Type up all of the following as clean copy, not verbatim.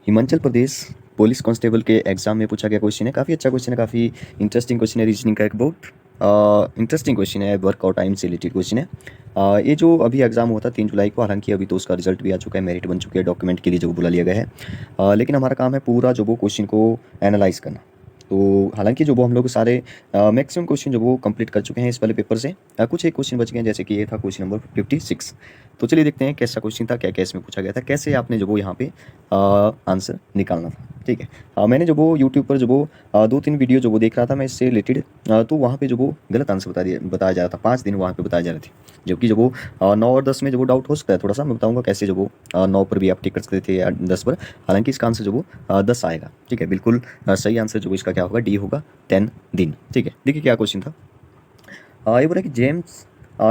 Himachal Pradesh police constable के exam में पूछा गया क्वेश्चन है। काफ़ी अच्छा क्वेश्चन है, काफ़ी इंटरेस्टिंग क्वेश्चन है। रीजनिंग का एक बहुत इंटरेस्टिंग क्वेश्चन है, वर्क और टाइम से रिलेटेड क्वेश्चन है। ये जो अभी एग्ज़ाम हुआ था 3 जुलाई को, हालांकि अभी तो उसका रिजल्ट भी आ चुका है, मेरिट बन चुकी है, डॉक्यूमेंट के लिए जो बुला लिया गया है। लेकिन हमारा काम है पूरा जो वो क्वेश्चन को एनालाइज करना। तो हालांकि जो वो हम लोग सारे मैक्सिमम क्वेश्चन जो वो कंप्लीट कर चुके हैं इस वाले पेपर से। कुछ एक क्वेश्चन बच गए हैं, जैसे कि ये था क्वेश्चन नंबर 56। तो चलिए देखते हैं कैसा क्वेश्चन था, क्या क्या इसमें पूछा गया था, कैसे आपने जो वो यहाँ पे आंसर निकालना था। ठीक है। मैंने जो वो यूट्यूब पर जो वो 2-3 वीडियो जो वो देख रहा था मैं इससे रिलेटेड, तो वहाँ पे जो वो गलत आंसर बताया जा रहा था। 5 दिन वहाँ पे बताया जा रहे थे, जबकि जो वो 9 और 10 में जो वो डाउट हो सकता है थोड़ा सा। मैं बताऊँगा कैसे जो वो 9 पर भी आप टिक कर सकते थे या 10 पर। हालांकि इसका आंसर जो वो 10 आएगा। ठीक है, बिल्कुल सही आंसर जो इसका क्या होगा, डी होगा, 10 दिन। ठीक है, देखिए क्या क्वेश्चन था। ये बोला कि जेम्स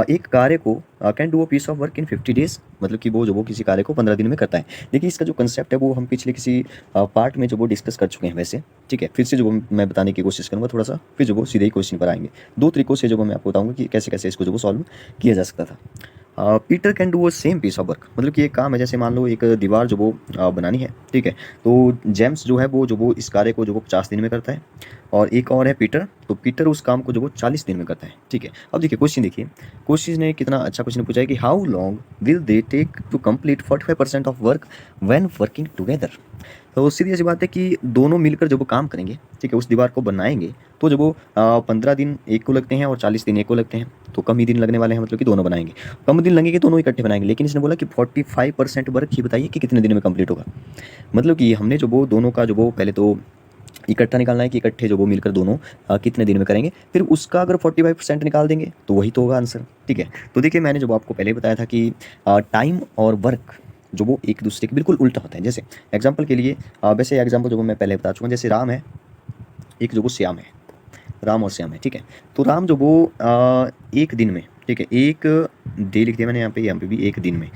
एक कार्य को can do a piece of work in 50 days, मतलब कि वो जो वो किसी कार्य को 15 दिन में करता है। देखिए इसका जो कंसेप्ट है वो हम पिछले किसी पार्ट में जो वो डिस्कस कर चुके हैं वैसे। ठीक है, फिर से जो मैं बताने की कोशिश करूँगा थोड़ा सा, फिर जो वो सीधे ही क्वेश्चन पर आएंगे। 2 तरीकों से जो मैं आपको बताऊँगा कि कैसे कैसे इसको जो वो सॉल्व किया जा सकता था। Peter can do a same piece of work, मतलब कि एक काम है, जैसे मान लो एक दीवार जो वो बनानी है। ठीक है, तो जेम्स जो है वो जो वो इस कार्य को जो वो 50 दिन में करता है, और एक और है पीटर, तो पीटर उस काम को जो वो 40 दिन में करता है। ठीक है, अब देखिए क्वेश्चन, देखिए क्वेश्चन ने कितना अच्छा क्वेश्चन पूछा है कि how long will they take to complete 45% of work when working together. तो सीधी सी बात है कि दोनों मिलकर जब वो काम करेंगे, ठीक है, उस दीवार को बनाएंगे, तो जब वो 15 दिन एक को लगते हैं और 40 दिन एक को लगते हैं, तो कम ही दिन लगने वाले हैं, मतलब कि दोनों बनाएंगे। कम दिन लगेंगे दोनों इकट्ठे बनाएंगे, लेकिन इसने बोला कि 45% वर्क ही बताइए कि कितने दिन में कंप्लीट होगा। मतलब कि हमने जो वो दोनों का जो वो पहले तो इकट्ठा निकालना है कि इकट्ठे जो वो मिलकर दोनों कितने दिन में करेंगे, फिर उसका अगर 45% निकाल देंगे तो वही तो होगा आंसर। ठीक है, तो देखिए मैंने जो आपको पहले बताया था कि टाइम और वर्क जो वो एक दूसरे के बिल्कुल उल्टा होता है। जैसे एग्जाम्पल के लिए, वैसे एग्जाम्पल जो मैं पहले बता चुका हूँ, जैसे राम है, एक जो वो श्याम है, राम और श्याम है। ठीक है, तो राम जो वो एक दिन में, ठीक है, एक डे लिख दिया मैंने यहाँ पे भी एक दिन में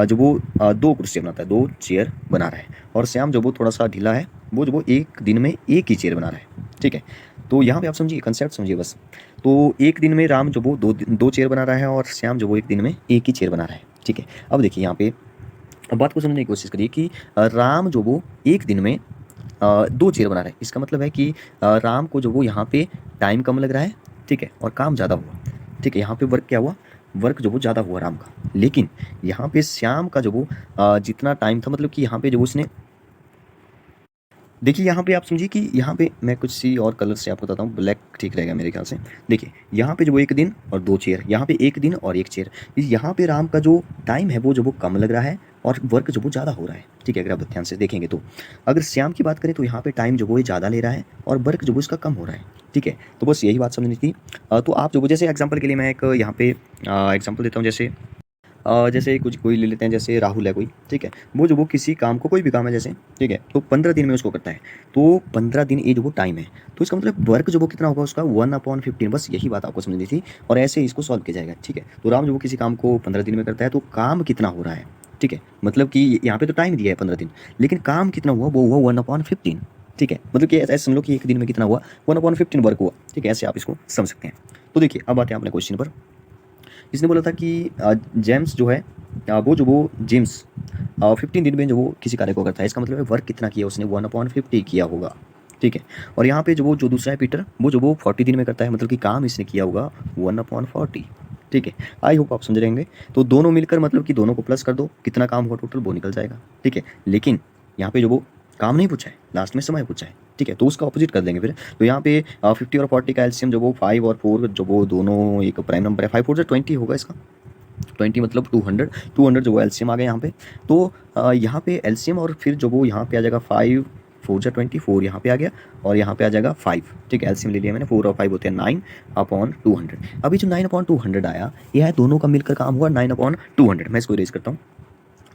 जो वो 2 कुर्सियाँ बनाता है, 2 चेयर बना रहा है। और श्याम जो वो थोड़ा सा ढीला है, वो जो वो एक दिन में एक ही चेयर बना रहा है। ठीक है, तो यहाँ पे आप समझिए, कंसेप्ट समझिए बस। तो एक दिन में राम जो वो दो चेयर बना रहा है, और श्याम जो वो एक दिन में एक ही चेयर बना रहा है। ठीक है, अब देखिए यहाँ पे अब बात को समझने की कोशिश करिए कि राम जो वो एक दिन में 2 चेयर बना रहा है। इसका मतलब है कि राम को जो वो यहाँ पे टाइम कम लग रहा है, ठीक है, और काम ज़्यादा हुआ। ठीक है, यहाँ पे वर्क क्या हुआ, वर्क जो वो ज़्यादा हुआ राम का। लेकिन यहाँ पे श्याम का जो वो जितना टाइम था, मतलब कि यहाँ पे जो उसने, देखिए यहाँ पे आप समझिए कि यहाँ पे मैं कुछ सी और कलर से आपको बताता हूँ, ब्लैक ठीक रहेगा मेरे ख्याल से। देखिए यहाँ पे जो वो एक दिन और 2 चेयर, यहाँ पे एक दिन और एक चेयर, यहाँ पे राम का जो टाइम है वो जो वो कम लग रहा है, और वर्क जो वो ज़्यादा हो रहा है। ठीक है, अगर आप ध्यान से देखेंगे तो अगर श्याम की बात करें तो यहाँ पे टाइम जो वो ये ज़्यादा ले रहा है, और वर्क जो वो इसका कम हो रहा है। ठीक है, तो बस यही बात समझनी थी। तो आप जो वो, जैसे एग्जाम्पल के लिए मैं एक यहाँ पे एग्जाम्पल देता हूँ। जैसे कुछ कोई ले लेते हैं, जैसे राहुल है कोई, ठीक है, वो जो वो किसी काम को, कोई भी काम है जैसे, ठीक है, तो 15 दिन में उसको करता है। तो 15 दिन ये जो वो टाइम है, तो इसका मतलब वर्क जो वो कितना होगा उसका, 1/15। बस यही बात आपको समझनी थी, और ऐसे इसको सॉल्व किया जाएगा। ठीक है, तो राम जो वो किसी काम को 15 दिन में करता है, तो काम कितना हो रहा है। ठीक है, मतलब कि यहाँ पे तो टाइम दिया है 15 दिन, लेकिन काम कितना हुआ, वो हुआ 1/15। ठीक है, मतलब कि ऐसे समझ लो कि एक दिन में कितना हुआ, 1/15 वर्क हुआ। ठीक है, ऐसे आप इसको समझ सकते हैं। तो देखिए अब आते हैं अपने क्वेश्चन पर। इसने बोला था कि जेम्स जो है, वो जो वो जेम्स 15 दिन में जो वो किसी कार्य को करता है, इसका मतलब है वर्क कितना किया उसने, 1/50 किया होगा। ठीक है, और यहाँ पे जो वो जो दूसरा है पीटर, वो जो वो 40 दिन में करता है, मतलब कि काम इसने किया होगा 1/40। ठीक है, आई होप आप समझ रहे होंगे। तो दोनों मिलकर, मतलब कि दोनों को प्लस कर दो, कितना काम हुआ टोटल वो निकल जाएगा। ठीक है, लेकिन यहाँ पे जो वो काम नहीं पूछा है, लास्ट में समय पूछा है। ठीक है, तो उसका ऑपोजिट कर देंगे फिर। तो यहाँ पे 50 और 40 का एलसीएम जो वो 5 और 4 जो वो दोनों एक प्राइम नंबर है, 5 4 20 होगा इसका, 20 मतलब 200, 200 जो वो एलसीएम आ गया यहाँ पे। तो यहाँ पे एलसीएम, और फिर जो वो यहाँ पे आ जाएगा 5 4 जा 24 यहाँ पे आ गया, और यहाँ पे आ जाएगा 5। ठीक है, एलसीएम ले लिया मैंने, 4 और 5 होते हैं 9/200। अभी जो 9/200 आया, यह है दोनों का मिलकर काम हुआ 9/200। मैं इसको इरेज करता हूँ,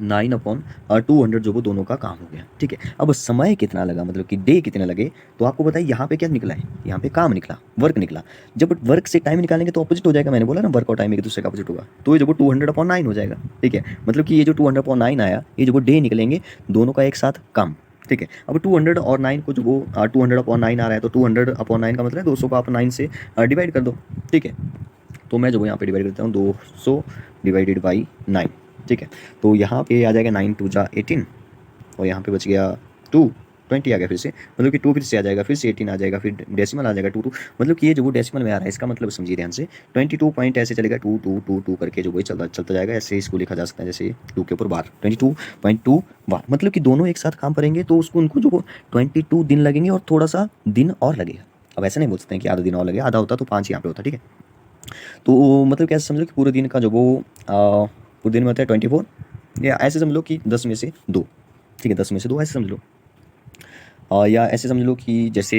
9/200 जो वो दोनों का काम हो गया। ठीक है, अब समय कितना लगा, मतलब कि डे कितने लगे, तो आपको बताइए यहाँ पे क्या निकला है, यहाँ पे काम निकला, वर्क निकला। जब वर्क से टाइम निकालेंगे तो ऑपोजिट हो जाएगा, मैंने बोला ना वर्क और टाइम एक दूसरे का ऑपोजिट होगा, तो ये जो वो 200/9 हो जाएगा। ठीक है, मतलब कि ये जो 200/9 आया, ये जो वो डे निकलेंगे दोनों का एक साथ काम। ठीक है, अब 200 और 9 को जो वो 200/9 आ रहा है, तो 200/9 का मतलब है 200 को आप 9 से डिवाइड कर दो। ठीक है, तो मैं जो वो यहाँ पे डिवाइड करता हूँ, 200 डिवाइडेड बाई 9। ठीक है, तो यहाँ पे आ जाएगा 9 2 जा 18, और यहाँ पे बच गया टू 20 आ गया फिर से, मतलब कि 2 फिर से आ जाएगा, फिर से 18 आ जाएगा, फिर डेसिमल आ जाएगा 2 2, मतलब कि ये जो वो डेसिमल में आ रहा है, इसका मतलब समझिए ध्यान से 22 पॉइंट ऐसे चलेगा 2 2 2 2 करके जो वो चलता चलता जाएगा, ऐसे इसको लिखा जा सकता है जैसे 2 के ऊपर बार 22.2 बार, मतलब कि दोनों एक साथ काम करेंगे तो उसको उनको जो वो 22 दिन लगेंगे और थोड़ा सा दिन और लगेगा। अब ऐसा नहीं बोल सकते हैं कि आधा दिन और लगेगा, आधा होता तो 5 यहाँ पे होता, ठीक है। तो मतलब कैसे समझ लो कि पूरे दिन का जो वो पूरे दिन में होता है 24, या ऐसे समझ लो कि 10 में से 2, ठीक है, 10 में से 2 ऐसे समझ लो, या ऐसे समझ लो कि जैसे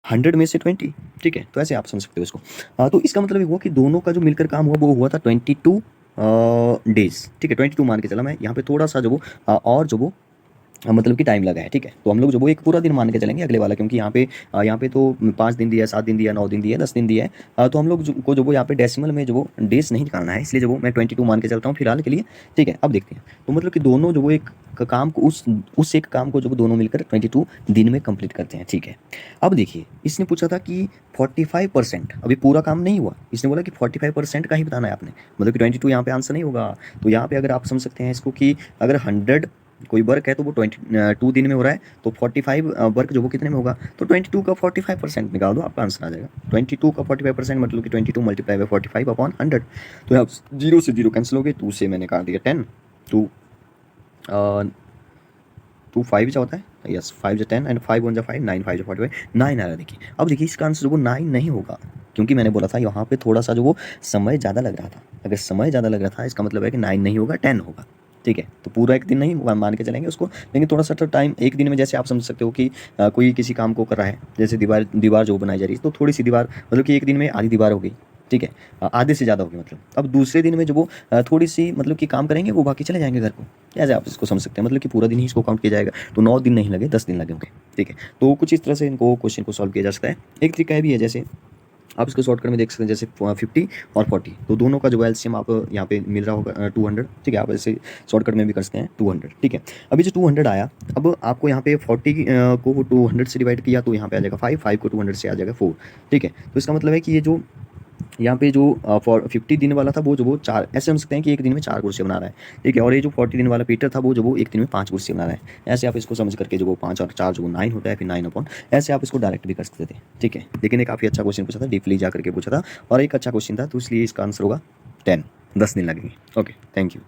100 में से 20, ठीक है, तो ऐसे आप समझ सकते हो इसको। तो इसका मतलब ये हुआ कि दोनों का जो मिलकर काम हुआ वो हुआ था 22 डेज, ठीक है, 22 मान के चला मैं, यहाँ पे थोड़ा सा जो वो और जो वो मतलब कि टाइम लगा है, ठीक है। तो हम लोग जो वो एक पूरा दिन मान के चलेंगे अगले वाला, क्योंकि यहाँ पे तो 5 दिन दिया है, 7 दिन दिया है, 9 दिन दिया है, 10 दिन दिया है। तो हम लोग को जो वो यहाँ पे डेसिमल में जो वो डेज नहीं निकालना है, इसलिए जो वो मैं 22 मान के चलता हूँ फिलहाल के लिए, ठीक है। अब देखते हैं, तो मतलब कि दोनों जो वो एक काम को उस एक काम को जो वो दोनों मिलकर 22 दिन में कंप्लीट करते हैं, ठीक है। अब देखिए, इसने पूछा था कि 45%, अभी पूरा काम नहीं हुआ, इसने बोला कि 45% का ही बताना है आपने, मतलब कि 22 यहाँ पे आंसर नहीं होगा। तो यहाँ पे अगर आप समझ सकते हैं इसको कि अगर 100 कोई वर्क है तो वो 22 दिन में हो रहा है, तो 45 वर्क जो वो कितने में होगा, तो 22 का 45% निकाल दो, आपका आंसर आ जाएगा। 22 का 45% मतलब कि 22 मल्टीप्लाई बाई 45 अपॉन 100, तो आप 0 से 0 कैंसिल हो गए, 2 से मैंने काट दिया 10, 2 2 5 जो होता है, यस 5 जो 10 एंड 5 1 जो 5, 9 5 जो 45, 9 आ रहा है। देखिए, अब देखिए इसका आंसर जो वो 9 नहीं होगा, क्योंकि मैंने बोला था यहाँ पे थोड़ा सा जो वो समय ज़्यादा लग रहा था, अगर समय ज़्यादा लग रहा था इसका मतलब है कि 9 नहीं होगा, 10 होगा, ठीक है। तो पूरा एक दिन नहीं मान के चलेंगे उसको, लेकिन थोड़ा सा तो टाइम एक दिन में, जैसे आप समझ सकते हो कि कोई किसी काम को कर रहा है, जैसे दीवार जो बनाई जा रही है, तो थोड़ी सी दीवार मतलब कि एक दिन में आधी दीवार हो गई, ठीक है, आधे से ज़्यादा होगी मतलब। अब दूसरे दिन में जो वो थोड़ी सी मतलब कि काम करेंगे, वो बाकी चले जाएंगे घर को, ऐसे आप इसको समझ सकते हैं, मतलब कि पूरा दिन ही इसको काउंट किया जाएगा, तो 9 दिन नहीं लगे, 10 दिन लगेंगे, ठीक है। तो कुछ इस तरह से इनको क्वेश्चन को सॉल्व किया जा सकता है। एक तरीका है भी है, जैसे आप इसको शॉर्टकट में देख सकते हैं, जैसे 50 और 40, तो दोनों का जो एलसीएम आप यहाँ पे मिल रहा होगा 200, ठीक है, आप ऐसे शॉर्टकट में भी कर सकते हैं 200, ठीक है। अभी जो 200 आया, अब आपको यहाँ पे 40 को 200 से डिवाइड किया तो यहाँ पे आ जाएगा 5, 5 को 200 से आ जाएगा 4, ठीक है। तो इसका मतलब है कि ये जो यहाँ पे जो 50 दिन वाला था, वो जो वो 4, ऐसे समझ सकते हैं कि एक दिन में 4 कुर्सी बना रहा है, ठीक है। और ये जो 40 दिन वाला पीटर था, वो जो वो एक दिन में 5 कुर्सी बना रहा है, ऐसे आप इसको समझ करके जो वो 5 और 4 जो वो 9 होता है, फिर 9 अपॉन, ऐसे आप इसको डायरेक्ट भी कर सकते थे, ठीक है। लेकिन एक काफ़ी अच्छा क्वेश्चन पूछा था, डीपली जा करके पूछा था, और एक अच्छा क्वेश्चन था, तो इसलिए इसका आंसर होगा 10 दिन लगेंगे। Okay, thank you.